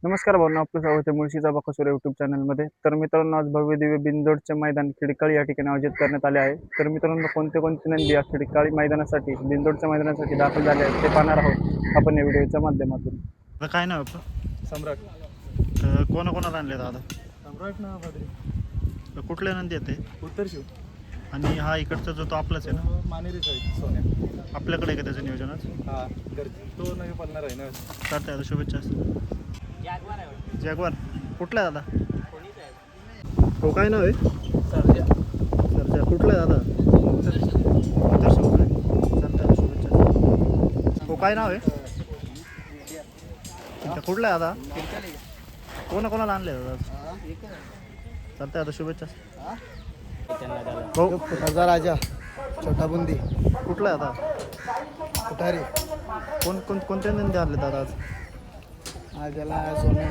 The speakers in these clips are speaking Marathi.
नमस्कार भावना, आपलं स्वागत आहे मुळशीचा बकासूर यूट्यूब चॅनलमध्ये. तर मित्रांनो, आज भव्य दिव्य बिनजोडचे मैदान खिडकाळी या ठिकाणी आयोजित करण्यात आले आहे. तर मित्रांनो, कोणते कोणते नंदी या खिडकाळी मैदानासाठी बिनजोडच्या मैदानासाठी दाखल झाले आहेत ते पाहणार आहोत आपण या व्हिडिओच्या माध्यमातून. आता काय नाव आपलं? सम्राट. कोणाकोणाला आणले दादा? सम्राट ना बद्री. कुठले नंदी येते? उत्तर शिव. आणि हा इकडचा जो तो आपलाच आहे ना? मानेरी साईड सोन्या. आपल्याकडे आहे का त्याचं नियोजन आज? हा तो नवी पडणार आहे ना. चालतंय, आता शुभेच्छा असतील. जॅगवार कुठला आहे दादा? हो, काय नाव आहे? सरजा. सरजा कुठला आहे दादा? उत्तर शिव काय? चालतंय, आता शुभेच्छा असतील. हो, काय नाव आहे? कुठला आहे दादा? कोणाला आणले दादा आज? चालतंय, आता शुभेच्छा असतील. हो, राजा राजा छोटा बुंदी कुठला आहे आता? कुठारी कोणते नंदी आणले दादा आज? आज त्याला सोन्या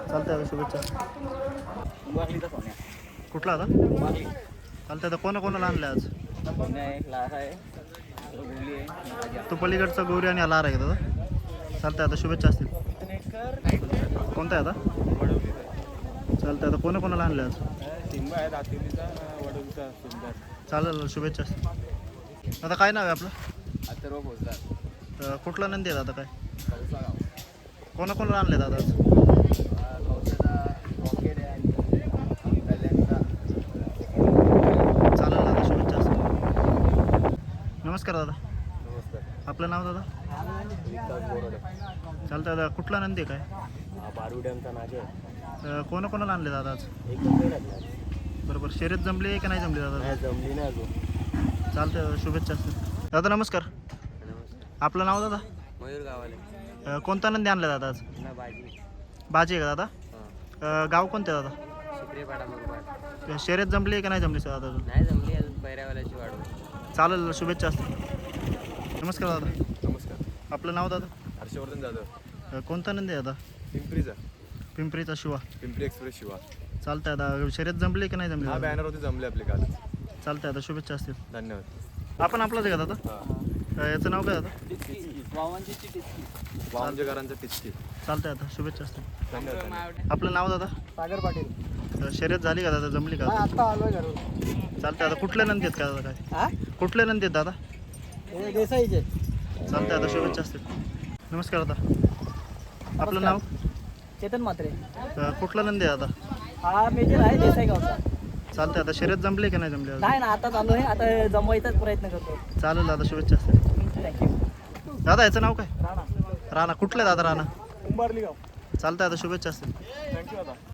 चालतंय, आता शुभेच्छा. वागलीचा सोन्या. कुठला आता? वागली. चालतंय, आता कोणाला आणले आज? सोन्या आहे, लारा आहे, गोली आहे. तो पलीकडचा गौरी आणि आला आहे का दादा? चालतंय, आता शुभेच्छा असतील. कोणता आहे आता? चालतंय, आता कोणाला आणले आज? सिंबा आहे, दातिवलीचा, वडोलीचा सुंदर. चालेल, शुभेच्छा असतील. आता काय नाव आहे आपलं? अथर्व भोसदार. कुठला नंदी आहे दादा? काय कौसा गाव. कोणाला आणले दादा आज? कौसाचा रॉकेट आहे आणि कल्याणचा. चालेल दादा, शुभेच्छा असतील. नमस्कार दादा, नमस्कार. आपलं नाव दादा? विकास बोराडे. चालतंय दादा, कुठला नंदी आहे? काय बारू डॅमचा नागे आहे. कोणाला आणले दादा आज? एकदम नाही बरोबर, शर्यत जमली आहे की नाही जमली दादा? जमली नाही अजून. चालतंय दादा, शुभेच्छा असतील. दादा नमस्कार, नमस्कार. आपलं नाव दादा? मयूर गावाले. कोणता नंदी आणला दादा आज? ना बाजी. बाजी आहे का दादा? गाव कोणते दादा? शित्रेपाडा मुरबाड. शर्यत जमली आहे की नाही जमली दादा अजून? नाही जमली अजून, पैऱ्यावाल्याची वाढवली. चालेल, शुभेच्छा असतील. नमस्कार दादा, नमस्कार. आपलं नाव दादा? हर्षवर्धन जाधव. कोणता नंदी आहे दादा? पिंपरीचा. पिंपरीचा शिवा. पिंपरी एक्सप्रेस शिवा. चालतंय दादा, शर्यत जमली की नाही जमली हा दादा? बॅनर होते जमले आपले काल. चालतंय, आता शुभेच्छा असतील. धन्यवाद. आपण आपलाच आहे का दादा? याचं नाव काय दादा? वामजेकरांचा टिचकी. चालतंय, आता शुभेच्छा असतील. धन्यवाद. आपलं नाव दादा? सागर पाटील. शर्यत झाली का दादा? जमली का? आता आलोय घरून. चालतंय, आता कुठल्या नंदी आहेत का दादा? काय कुठल्या नंदी आहेत दादा? हे देसाईचे. चालतंय, आता शुभेच्छा असतील. नमस्कार दादा, आपलं नाव? चेतन मात्रे. कुठला नंदी आहे दादा? हा मेजर आहे देसाई गावचा. चालतंय, आता शर्यत जमली की नाही जमली? नाही ना, आता चालू आहे, आता जमवायचाच प्रयत्न करतो. चालेल दादा, शुभेच्छा असतील. थँक्यू. दादा याचं नाव काय? राणा राणा कुठलं दादा? राणा. उंबारली गाव. चालतंय, आता शुभेच्छा असतील. थँक्यू दादा.